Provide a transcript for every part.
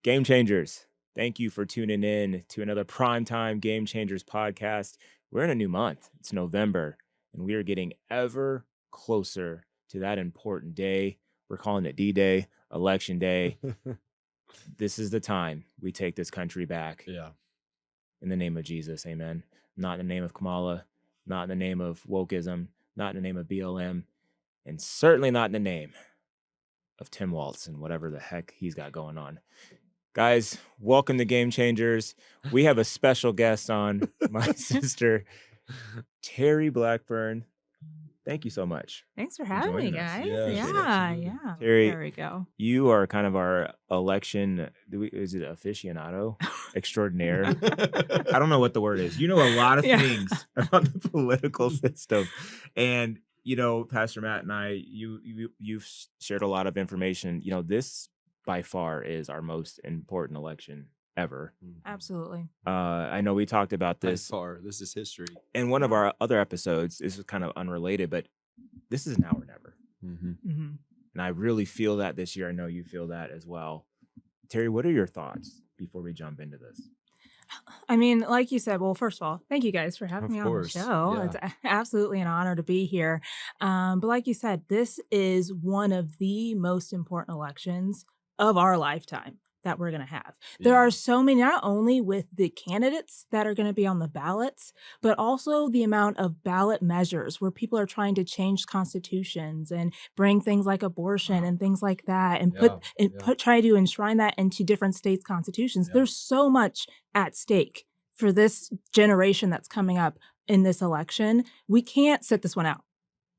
Game Changers, thank you for tuning in to another PrimeTime GameChangers podcast. We're in a new month. It's November, and we are getting ever closer to that important day. We're calling it D-Day, Election Day. This is the time we take this country back. Yeah. In the name of Jesus, amen. Not in the name of Kamala, not in the name of wokeism, not in the name of BLM, and certainly not in the name of Tim Waltz and whatever the heck he's got going on. Guys, welcome to Game Changers. We have a special guest on, my sister, Terri Blackburn. Thank you so much. Thanks for having me, joining us. guys. Yeah, Yeah. Terri, There we go. You are kind of our election, is it aficionado extraordinaire? I don't know what the word is. You know a lot of things about the political system. And, you know, Pastor Matt and I, you've shared a lot of information. You know, this by far is our most important election ever. Absolutely. I know we talked about this. By far, this is history. In one of our other episodes, this is kind of unrelated, but this is now or never. And I really feel that this year. I know you feel that as well. Terri, what are your thoughts before we jump into this? I mean, like you said, well, first of all, thank you guys for having me on the show. Yeah. It's absolutely an honor to be here. But like you said, this is one of the most important elections of our lifetime that we're going to have. There are so many, not only with the candidates that are going to be on the ballots, but also the amount of ballot measures where people are trying to change constitutions and bring things like abortion and things like that and try to enshrine that into different states' constitutions. There's so much at stake for this generation that's coming up in this election. We can't sit this one out.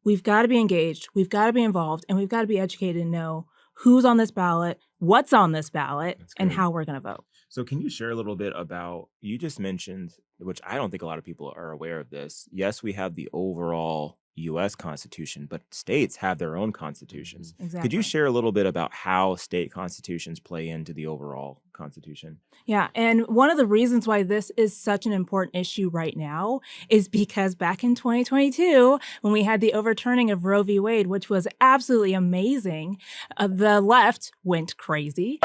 We've got to be engaged. We've got to be involved, and we've got to be educated and know who's on this ballot, what's on this ballot, and how we're going to vote. So can you share a little bit about, you just mentioned, which I don't think a lot of people are aware of this. Yes, we have the overall U.S. Constitution, but states have their own constitutions. Exactly. Could you share a little bit about how state constitutions play into the overall Constitution? Yeah, and one of the reasons why this is such an important issue right now is because back in 2022, when we had the overturning of Roe v. Wade, which was absolutely amazing, the left went crazy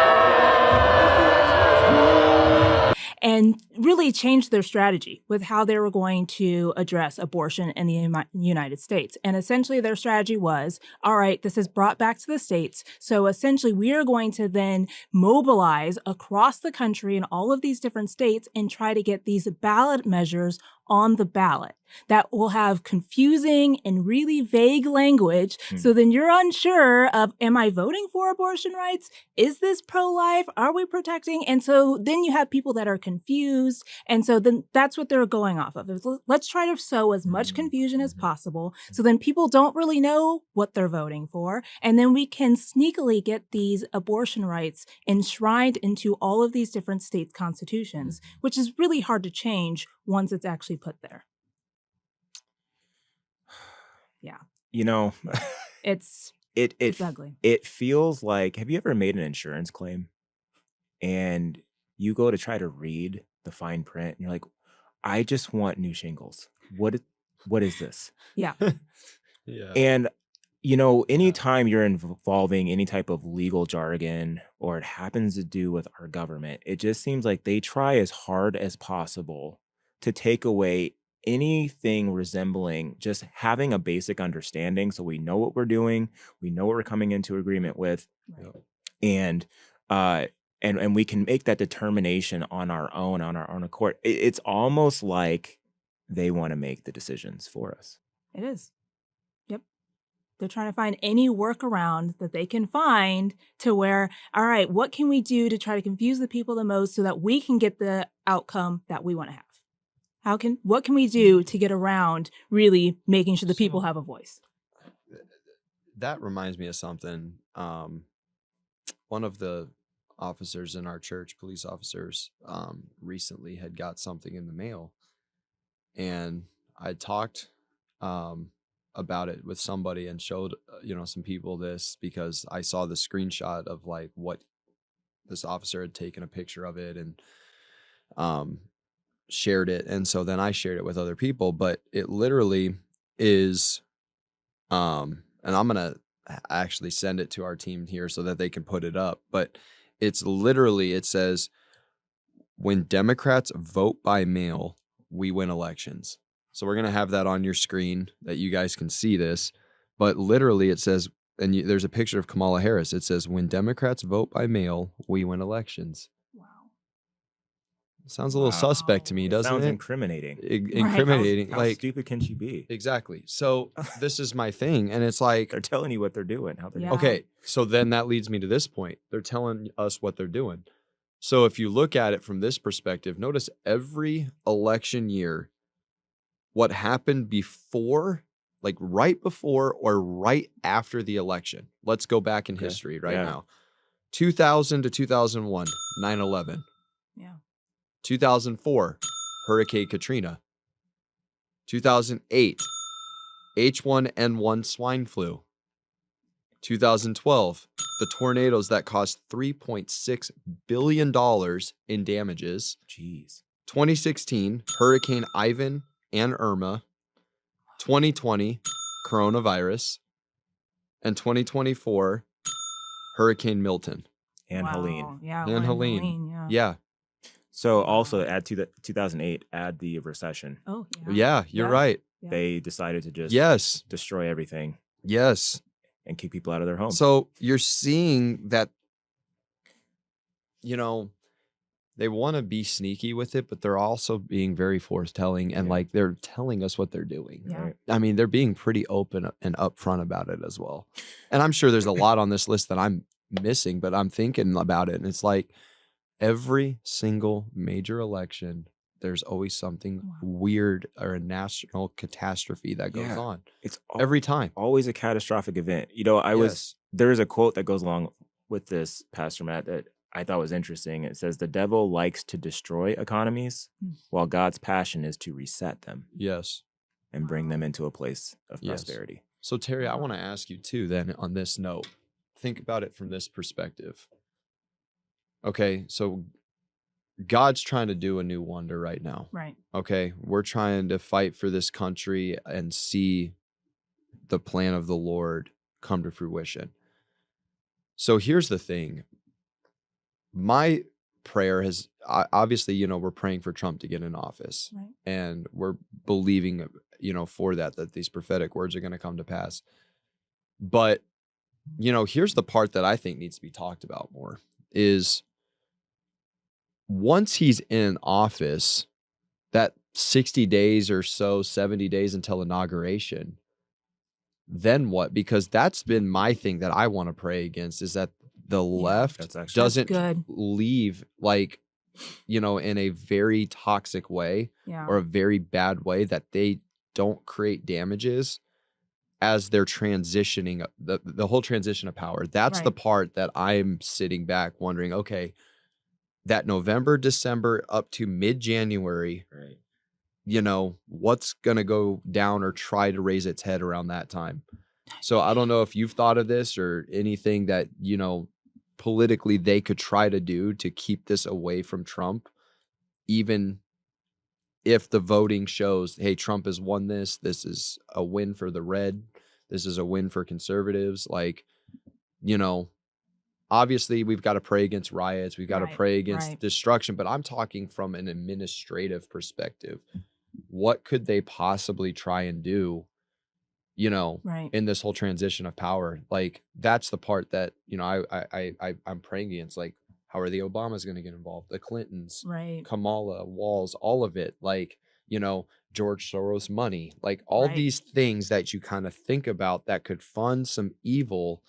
and really changed their strategy with how they were going to address abortion in the United States. And essentially their strategy was, all right, this is brought back to the states. So essentially we are going to then mobilize across the country in all of these different states and try to get these ballot measures on the ballot that will have confusing and really vague language. So then you're unsure of, am I voting for abortion rights? Is this pro-life? Are we protecting? And so then you have people that are confused. And so then that's what they're going off of. Let's try to sow as much confusion as possible. So then people don't really know what they're voting for. And then we can sneakily get these abortion rights enshrined into all of these different states' constitutions, which is really hard to change once it's actually put there. Yeah. You know, it's ugly. It feels like, have you ever made an insurance claim and you go to try to read the fine print and you're like, I just want new shingles. What is this? Yeah. And you know, anytime you're involving any type of legal jargon or it happens to do with our government, it just seems like they try as hard as possible to take away anything resembling just having a basic understanding so we know what we're doing, we know what we're coming into agreement with, and we can make that determination on our own accord. It's almost like they want to make the decisions for us. It is. Yep. They're trying to find any workaround that they can find to where, all right, what can we do to try to confuse the people the most so that we can get the outcome that we want to have? What can we do to get around really making sure the people have a voice? That reminds me of something. One of the officers in our church, police officers, recently had got something in the mail, and I talked about it with somebody and showed some people this because I saw the screenshot of like what this officer had taken a picture of it and shared it, and so then I shared it with other people. But it literally is and I'm gonna actually send it to our team here so that they can put it up, but It's literally, it says, when Democrats vote by mail, we win elections. So we're going to have that on your screen that you guys can see this. But literally it says, and there's a picture of Kamala Harris. It says, when Democrats vote by mail, we win elections. Wow. Sounds a little suspect to me, It doesn't sounds it? incriminating. Incriminating. How like, stupid can she be? exactly. So this is my thing. And it's like, They're telling you what they're doing, how they're Yeah. doing. okay, so then that leads me to this point. They're telling us what they're doing. So if you look at it from this perspective, notice every election year, what happened before, like right before or right after the election. Let's go back in history right now. 2000 to 2001, 9/11. Yeah. 2004, Hurricane Katrina. 2008, H1N1 swine flu. 2012, the tornadoes that cost $3.6 billion in damages. Jeez. 2016, Hurricane Ivan and Irma. 2020, coronavirus. And 2024, Hurricane Milton. And Helene. Yeah. And Helene. Yeah. Yeah. So also add to the 2008, add the recession. Oh, yeah. Yeah, you're right. Yeah. They decided to just Yes. destroy everything Yes. and keep people out of their homes. So you're seeing that, you know, they want to be sneaky with it, but they're also being very foretelling and like they're telling us what they're doing. Yeah. Right? I mean, they're being pretty open and upfront about it as well. And I'm sure there's a lot on this list that I'm missing, but I'm thinking about it. And it's like every single major election, there's always something weird or a national catastrophe that goes on. It's every time. Always a catastrophic event. You know, there's a quote that goes along with this, Pastor Matt, that I thought was interesting. It says, the devil likes to destroy economies while God's passion is to reset them. Yes. And bring them into a place of prosperity. So Terry, I want to ask you too, then on this note, think about it from this perspective. Okay. So God's trying to do a new wonder right now. Right. Okay. We're trying to fight for this country and see the plan of the Lord come to fruition. So here's the thing. My prayer has obviously, you know, we're praying for Trump to get in office, right, and we're believing, you know, for that these prophetic words are going to come to pass. But, you know, here's the part that I think needs to be talked about more is once he's in office, that 60 days or so, 70 days until inauguration, then what? Because that's been my thing that I want to pray against is that the left doesn't leave, like, you know, in a very toxic way or a very bad way, that they don't create damages as they're transitioning the whole transition of power. That's the part that I'm sitting back wondering, okay, that November, December up to mid-January, you know, what's going to go down or try to raise its head around that time? So I don't know if you've thought of this or anything that, you know, politically they could try to do to keep this away from Trump, even if the voting shows, hey, Trump has won this. This is a win for the red. This is a win for conservatives. Like, you know, obviously we've got to pray against riots. We've got to pray against destruction. But I'm talking from an administrative perspective. What could they possibly try and do, you know, in this whole transition of power? Like, that's the part that, you know, I'm praying against. Like, how are the Obamas going to get involved? The Clintons, Kamala, Walz, all of it. Like, you know, George Soros money, like all these things that you kind of think about that could fund some evil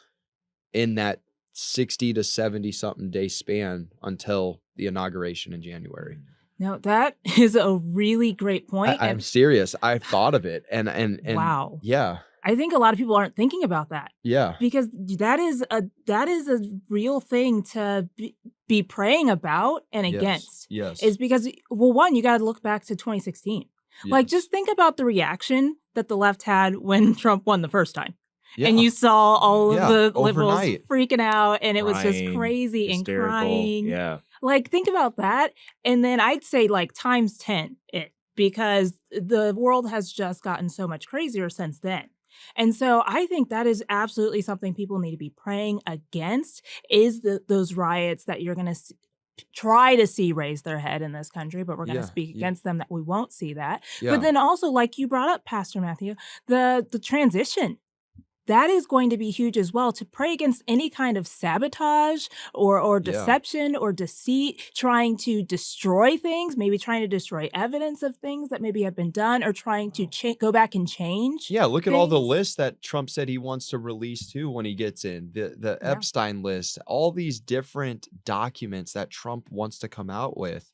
in that 60 to 70 something day span until the inauguration in January. No, that is a really great point. I'm serious. I've thought of it. And wow. Yeah. I think a lot of people aren't thinking about that. Yeah. Because that is a real thing to be praying about and against. Yes. Is because, well, one, you got to look back to 2016. Yes. Like, just think about the reaction that the left had when Trump won the first time. Yeah. And you saw all of the liberals freaking out, and it was just crazy hysterical, and crying. Yeah. Like, think about that. And then I'd say like times 10 it, because the world has just gotten so much crazier since then. And so I think that is absolutely something people need to be praying against, is those riots that you're going to try to see raise their head in this country, but we're going to Yeah. speak against them that we won't see that. Yeah. But then also, like you brought up, Pastor Matthew, the transition. That is going to be huge as well, to pray against any kind of sabotage or Yeah. deception or deceit, trying to destroy things, maybe trying to destroy evidence of things that maybe have been done, or trying to go back and change. Yeah, look at all the things. lists that Trump said he wants to release too when he gets in. The Yeah. Epstein list, all these different documents that Trump wants to come out with.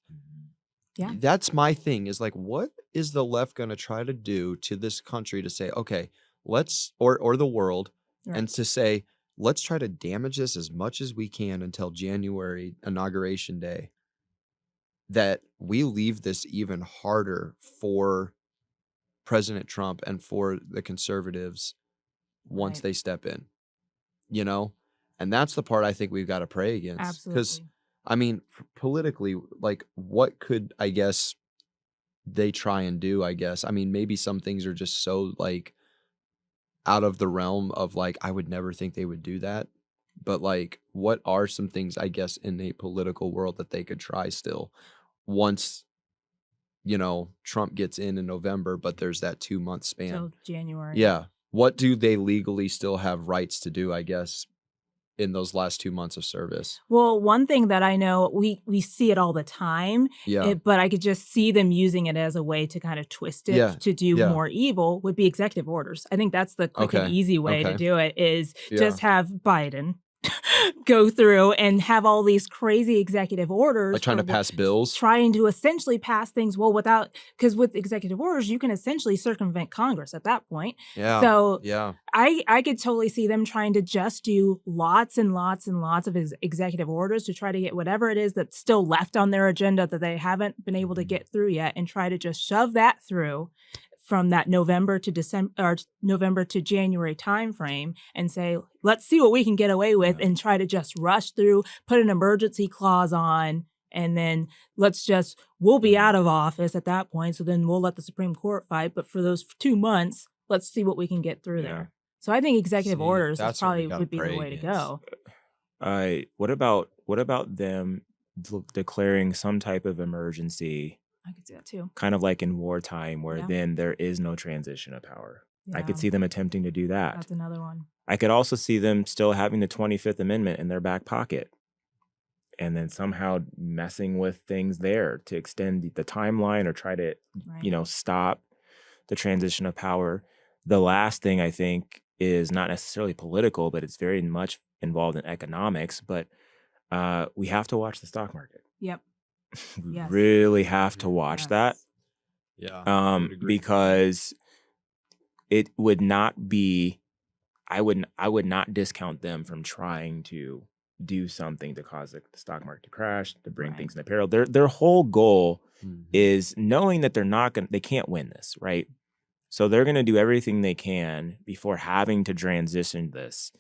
Yeah. That's my thing, is like, what is the left going to try to do to this country to say, okay, let's, or the world, Right. and to say, let's try to damage this as much as we can until January inauguration day, that we leave this even harder for President Trump and for the conservatives once Right. they step in, you know? And that's the part I think we've got to pray against. Because, Absolutely. I mean, politically, like, what could, I guess, they try and do, I guess? I mean, maybe some things are just so, like, out of the realm of, like, I would never think they would do that. But, like, what are some things, I guess, in a political world that they could try still once, you know, Trump gets in November, but there's that 2-month span? Till January. Yeah. What do they legally still have rights to do, I guess, in those last 2 months of service? Well, one thing that I know, we see it all the time, Yeah. but I could just see them using it as a way to kind of twist it Yeah. to do Yeah. more evil, would be executive orders. I think that's the quick and Okay. easy way to Okay. do it, is Yeah. just have Biden go through and have all these crazy executive orders, Like trying to pass bills? trying to essentially pass things, well, without, because with executive orders, you can essentially circumvent Congress at that point. Yeah. So Yeah. I could totally see them trying to just do lots and lots and lots of executive orders to try to get whatever it is that's still left on their agenda that they haven't been able to get through yet, and try to just shove that through from that November to December, or November to January timeframe, and say, let's see what we can get away with, and try to just rush through, put an emergency clause on, and then we'll be out of office at that point. So then we'll let the Supreme Court fight. But for those 2 months, let's see what we can get through there. So I think executive See, orders that's what we probably gotta would be the pray way to against. go. What about them declaring some type of emergency, I could see that too. kind of like in wartime, where Yeah. then there is no transition of power? I Yeah. could see them attempting to do that. That's another one. I could also see them still having the 25th Amendment in their back pocket, and then somehow messing with things there to extend the timeline or try to, Right. stop the transition of power. The last thing I think is not necessarily political, but it's very much involved in economics. But we have to watch the stock market. Yep. We Yes. really have to watch that, Yeah. I would agree. because it would not be. I would not discount them from trying to do something to cause the stock market to crash, to bring Right. things into peril. Their whole goal Mhm. is knowing that they can't win this, right? So they're going to do everything they can before having to transition this.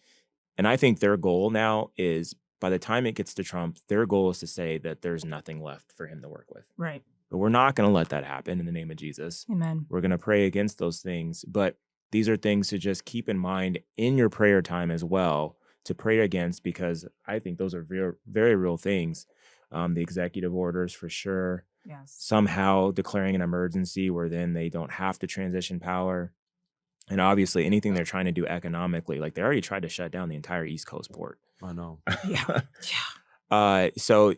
And I think their goal now is, by the time it gets to Trump, their goal is to say that there's nothing left for him to work with. Right. But we're not going to let that happen in the name of Jesus. Amen. We're going to pray against those things. But these are things to just keep in mind in your prayer time as well, to pray against, because I think those are very, very real things. The executive orders, for sure. Yes. Somehow declaring an emergency where then they don't have to transition power. And obviously anything they're trying to do economically, like they already tried to shut down the entire East Coast port. I know. Yeah. Yeah. So,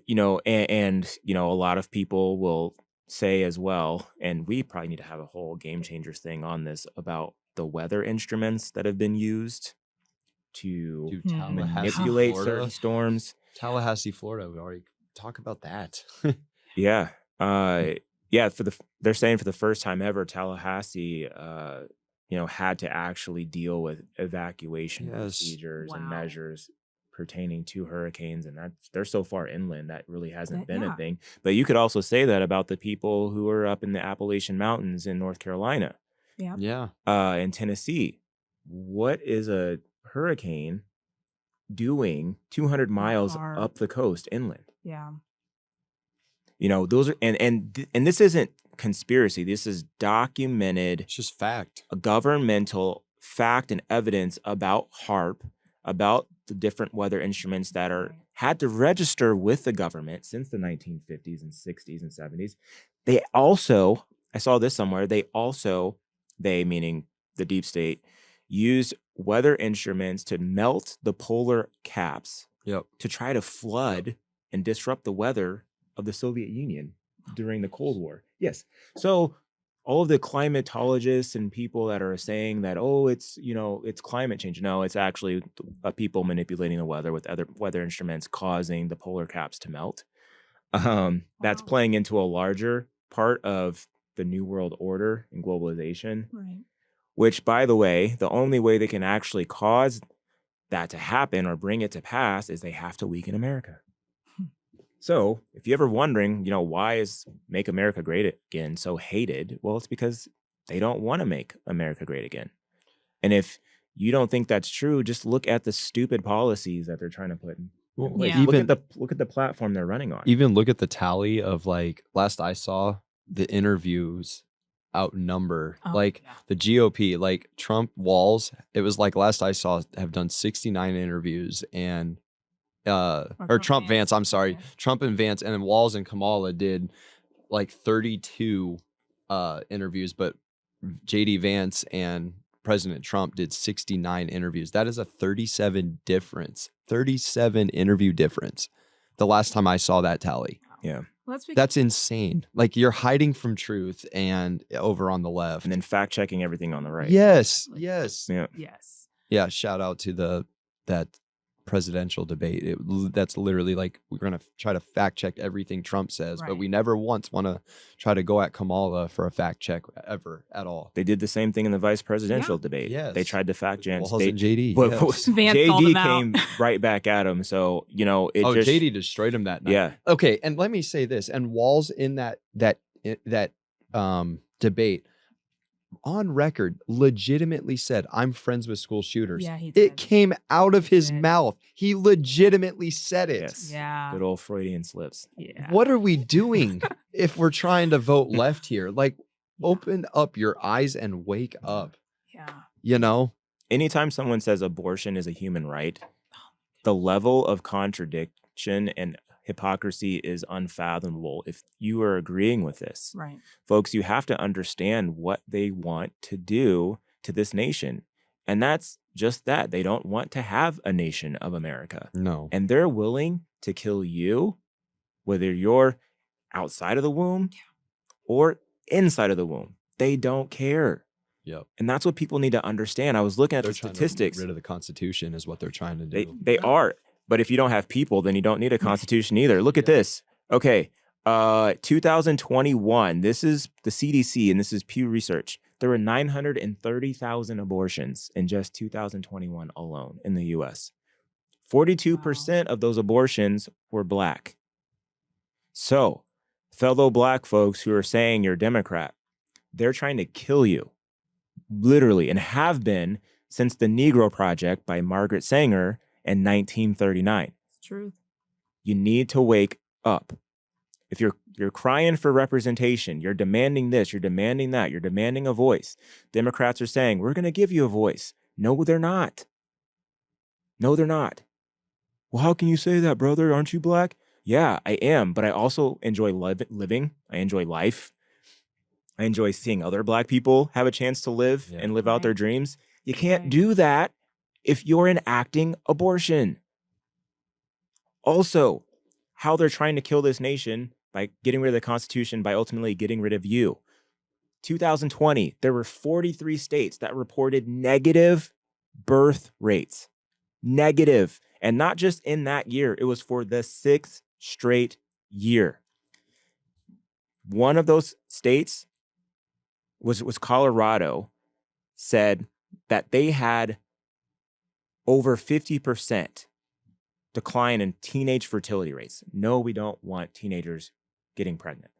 and a lot of people will say as well, and we probably need to have a whole Game Changers thing on this, about the weather instruments that have been used to Dude, manipulate Florida. certain storms. Tallahassee, Florida. We already talk about that. Yeah. They're saying for the first time ever, Tallahassee, had to actually deal with evacuation procedures and Wow. measures pertaining to hurricanes, and they're so far inland that really hasn't been Yeah. a thing. But you could also say that about the people who are up in the Appalachian Mountains in North Carolina, Yeah. Yeah. in Tennessee. What is a hurricane doing 200 miles far. up the coast inland? Yeah. Those are, and this isn't conspiracy. This is documented It's just fact. governmental fact and evidence about HAARP, about the different weather instruments that had to register with the government since the 1950s and 60s and 70s. They also, I saw this somewhere, they meaning the deep state, used weather instruments to melt the polar caps to try to flood and disrupt the weather of the Soviet Union during the Cold War. Yes. So all of the climatologists and people that are saying that, oh, it's climate change. No, it's actually people manipulating the weather with other weather instruments causing the polar caps to melt. That's playing into a larger part of the New World Order and globalization. Right. Which, by the way, the only way they can actually cause that to happen or bring it to pass is they have to weaken America. So if you're ever wondering, why is Make America Great Again so hated? Well, it's because they don't want to make America great again. And if you don't think that's true, just look at the stupid policies that they're trying to put in place. Look at the platform they're running on. Even look at the tally of, like, last I saw, the interviews outnumber the GOP, like Trump, Walz. It was like last I saw have done 69 interviews, and or Trump, Vance. I'm sorry, yeah. Trump and Vance, and then Walz and Kamala did like 32 interviews, but JD Vance and President Trump did 69 interviews. That is a 37 interview difference. The last time I saw that tally. Yeah. Well, that's insane. Like, you're hiding from truth and over on the left. And then fact checking everything on the right. Yes. Yeah. Yes. Yeah. Shout out to that presidential debate. That's literally like, we're going to try to fact check everything Trump says, but we never once want to try to go at Kamala for a fact check ever at all. They did the same thing in the vice presidential debate. Yes. They tried to fact check JD. JD came right back at him. So, JD destroyed him that night. Yeah. Okay. And let me say this, and Walz in that debate, on record, legitimately said, "I'm friends with school shooters." Yeah, he did. It came out of his mouth. He legitimately said it. Yes. Yeah. Good old Freudian slips. Yeah. What are we doing if we're trying to vote left here? Like, open up your eyes and wake up. Yeah. Anytime someone says abortion is a human right, the level of contradiction and hypocrisy is unfathomable if you are agreeing with this. Right. Folks, you have to understand what they want to do to this nation. And that's just that. They don't want to have a nation of America. No. And they're willing to kill you, whether you're outside of the womb or inside of the womb. They don't care. Yep. And that's what people need to understand. I was looking at the statistics. Get rid of the Constitution is what they're trying to do. They are. But if you don't have people, then you don't need a constitution either. Look at this. Okay. 2021. This is the CDC and this is Pew Research. There were 930,000 abortions in just 2021 alone in the US. 42% of those abortions were Black. So, fellow Black folks who are saying you're Democrat, they're trying to kill you, literally, and have been since the Negro Project by Margaret Sanger in 1939. It's truth. You need to wake up. If you're crying for representation, you're demanding this, you're demanding that, you're demanding a voice. Democrats are saying, we're going to give you a voice. No, they're not. No, they're not. Well, how can you say that, brother? Aren't you Black? Yeah, I am, but I also enjoy living. I enjoy life. I enjoy seeing other Black people have a chance to live and live out their dreams. You can't do that if you're enacting abortion. Also, how they're trying to kill this nation by getting rid of the Constitution, by ultimately getting rid of you. 2020, there were 43 states that reported negative birth rates. Negative. And not just in that year, it was for the 6th straight year. One of those states was Colorado, said that they had over 50% decline in teenage fertility rates. No, we don't want teenagers getting pregnant.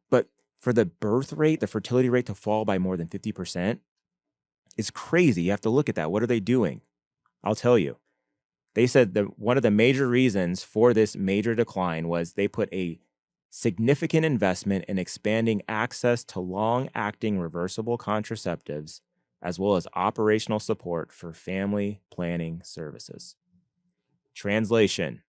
But for the birth rate, the fertility rate to fall by more than 50% is crazy. You have to look at that. What are they doing? I'll tell you. They said that one of the major reasons for this major decline was they put a significant investment in expanding access to long-acting reversible contraceptives as well as operational support for family planning services. Translation: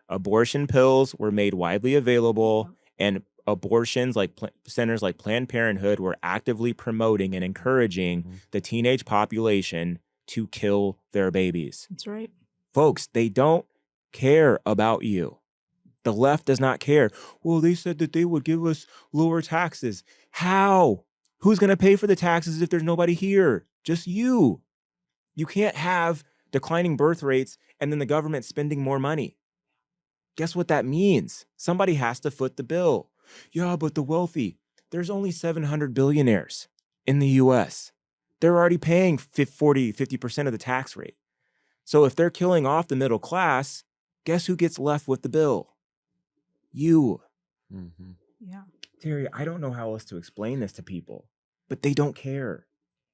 abortion pills were made widely available, and abortions like centers like Planned Parenthood were actively promoting and encouraging the teenage population to kill their babies. That's right. Folks, they don't care about you. The left does not care. Well, they said that they would give us lower taxes. How? Who's going to pay for the taxes if there's nobody here? Just you. You can't have declining birth rates and then the government spending more money. Guess what that means? Somebody has to foot the bill. Yeah, but the wealthy. There's only 700 billionaires in the US. They're already paying 50% of the tax rate. So if they're killing off the middle class, guess who gets left with the bill? You. Yeah. Terri, I don't know how else to explain this to people, but they don't care.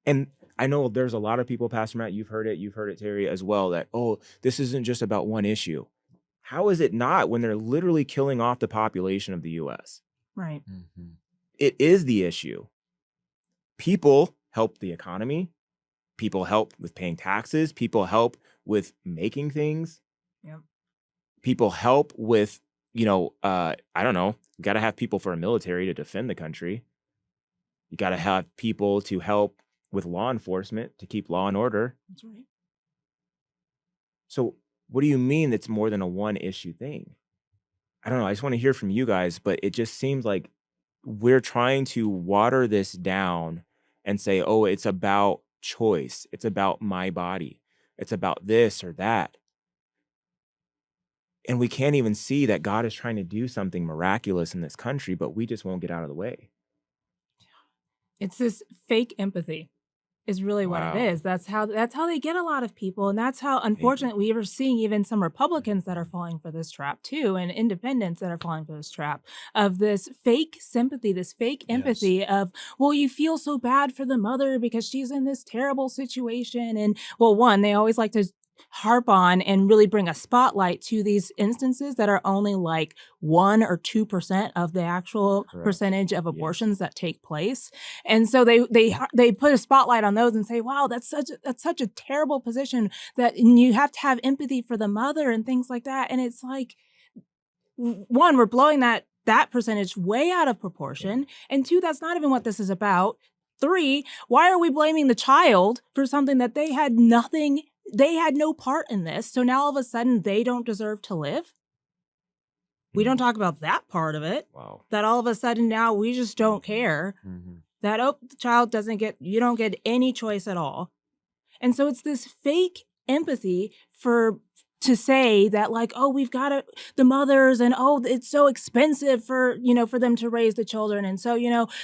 And I know there's a lot of people, Pastor Matt, you've heard it, Terri, as well, that, oh, this isn't just about one issue. How is it not when they're literally killing off the population of the US? Right. It is the issue. People help the economy. People help with paying taxes. People help with making things. Yep. People help with, I don't know, you got to have people for a military to defend the country. You got to have people to help with law enforcement to keep law and order. That's right. So what do you mean it's more than a one issue thing? I don't know. I just want to hear from you guys, but it just seems like we're trying to water this down and say, oh, it's about choice. It's about my body. It's about this or that. And we can't even see that God is trying to do something miraculous in this country, but we just won't get out of the way. It's this fake empathy is really what it Wow. is. That's how they get a lot of people. And that's how, unfortunately, we are seeing even some Republicans that are falling for this trap too, and independents that are falling for this trap of this fake sympathy, this fake empathy of, well, you feel so bad for the mother because she's in this terrible situation. And well, one, they always like to harp on and really bring a spotlight to these instances that are only like 1 or 2% of the actual percentage of abortions that take place. And so they put a spotlight on those and say, wow, that's such a terrible position that you have to have empathy for the mother and things like that. And it's like, one, we're blowing that percentage way out of proportion. And two, that's not even what this is about. Three, why are we blaming the child for something that they had no part in this? So now all of a sudden they don't deserve to live? We don't talk about that part of it. Wow. That all of a sudden now we just don't care. That, oh, the child you don't get any choice at all. And so it's this fake empathy to say that, like, oh, we've got the mothers, and oh, it's so expensive for them to raise the children. And so,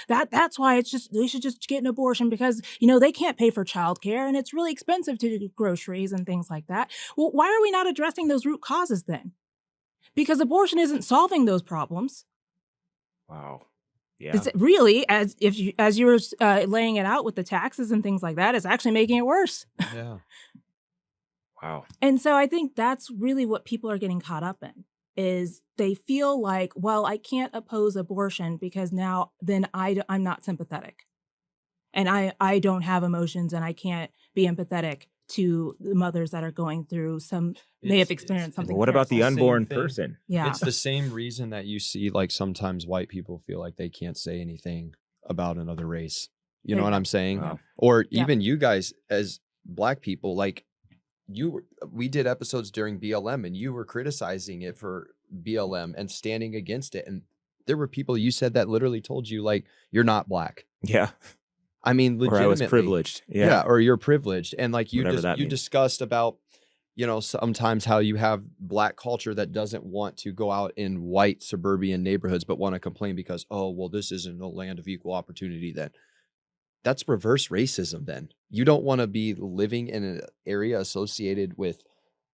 that's why they should just get an abortion because, they can't pay for childcare and it's really expensive to do groceries and things like that. Well, why are we not addressing those root causes then? Because abortion isn't solving those problems. Wow. Yeah. It's really, as you were laying it out with the taxes and things like that, it's actually making it worse. Yeah. Wow. And so I think that's really what people are getting caught up in, is they feel like, well, I can't oppose abortion because now then I'm not sympathetic. And I don't have emotions and I can't be empathetic to the mothers that are going through may have experienced something. Well, what about the terrible. unborn Same thing. person? Yeah. It's the same reason that you see, like, sometimes white people feel like they can't say anything about another race. You know what I'm saying? Wow. Or even you guys as Black people, like, we did episodes during BLM and you were criticizing it for BLM and standing against it. And there were people you said that literally told you, like, you're not Black. Yeah. I mean, legitimately. Or I was privileged. Yeah. Or you're privileged. And like you means. discussed about, sometimes how you have Black culture that doesn't want to go out in white suburban neighborhoods, but want to complain because, oh, well, this isn't a land of equal opportunity then. That's reverse racism then. You don't want to be living in an area associated with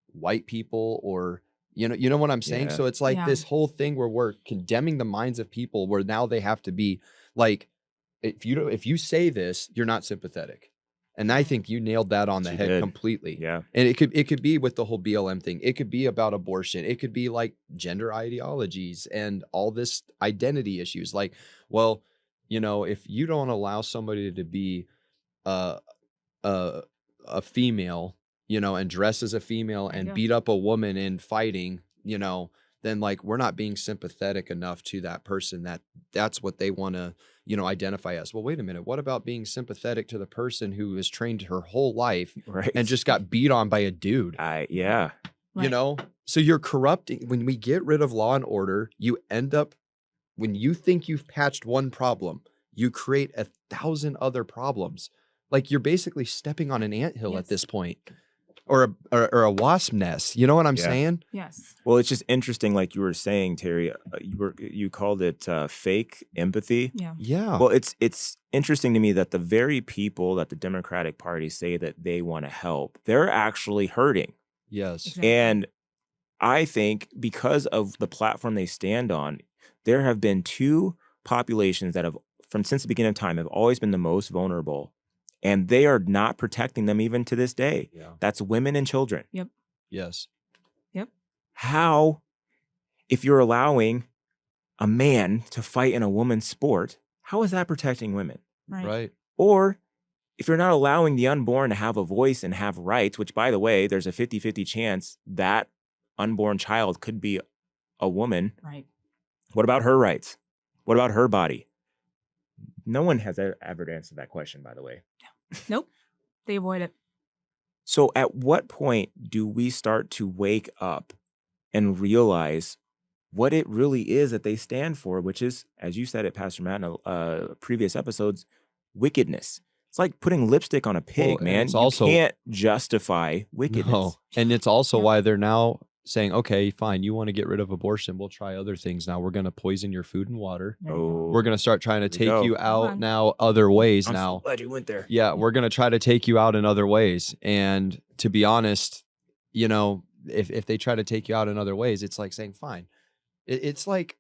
white people or, you know what I'm saying? Yeah. So it's like this whole thing where we're condemning the minds of people where now they have to be like, if you say this, you're not sympathetic. And I think you nailed that on the head completely. Yeah. And it could be with the whole BLM thing. It could be about abortion. It could be like gender ideologies and all this identity issues. Like, well, if you don't allow somebody to be a female, you know, and dress as a female There you and go. beat up a woman in fighting, you know, then like we're not being sympathetic enough to that person that's what they want to, you know, identify as. Well, wait a minute. What about being sympathetic to the person who has trained her whole life Right. and just got beat on by a dude? Yeah. You Right. know, so you're corrupting. When we get rid of law and order, you end up, when you think you've patched one problem, you create 1,000 other problems. Like you're basically stepping on an anthill at Yes. this point, or a wasp nest. You know what I'm Yeah. saying? Yes. Well, it's just interesting, like you were saying, Terry. You called it fake empathy. Yeah. Yeah. Well, it's interesting to me that the very people that the Democratic Party say that they want to help, they're actually hurting. Yes. Exactly. And I think because of the platform they stand on, there have been two populations that have, since the beginning of time, have always been the most vulnerable. And they are not protecting them even to this day. Yeah. That's women and children. Yes. How, if you're allowing a man to fight in a woman's sport, how is that protecting women? Right. Or if you're not allowing the unborn to have a voice and have rights, which, by the way, there's a 50-50 chance that unborn child could be a woman. Right. What about her rights? What about her body? No one has ever answered that question, by the way. Nope. They avoid it. So at what point do we start to wake up and realize what it really is that they stand for, which is, as you said it, Pastor Matt, in previous episodes, wickedness. It's like putting lipstick on a pig, and man. it's also- you can't justify wickedness. No. And it's also Yeah. why they're now saying, okay, fine, you want to get rid of abortion. We'll try other things now. We're going to poison your food and water. There you go. Oh, We're going to start trying to Here we take go. you Hold out on. now other ways I'm now. so glad you went there. Yeah, we're going to try to take you out in other ways. And to be honest, you know, if they try to take you out in other ways, it's like saying, fine. It's like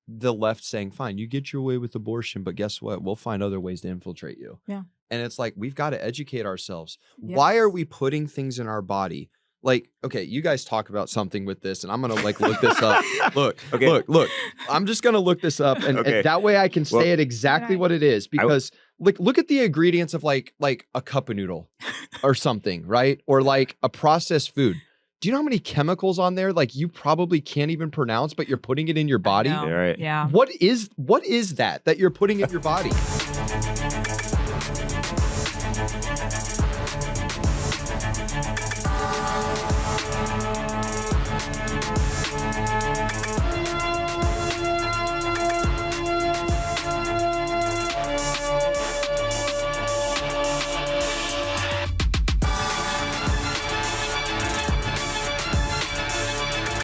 the left saying, fine, you get your way with abortion, but guess what? We'll find other ways to infiltrate you. Yeah. And it's like, we've got to educate ourselves. Yes. Why are we putting things in our body? Like, okay, you guys talk about something with this, and I'm going to like look this up. Look, Okay. look. I'm just going to look this up, and Okay. that way I can say Well- it exactly Right. what it is. Because look at the ingredients of like a cup of noodle or something, right? Or like a processed food. Do you know how many chemicals on there? Like you probably can't even pronounce, but you're putting it in your body. I know. Yeah, right. Yeah. What is that you're putting in your body?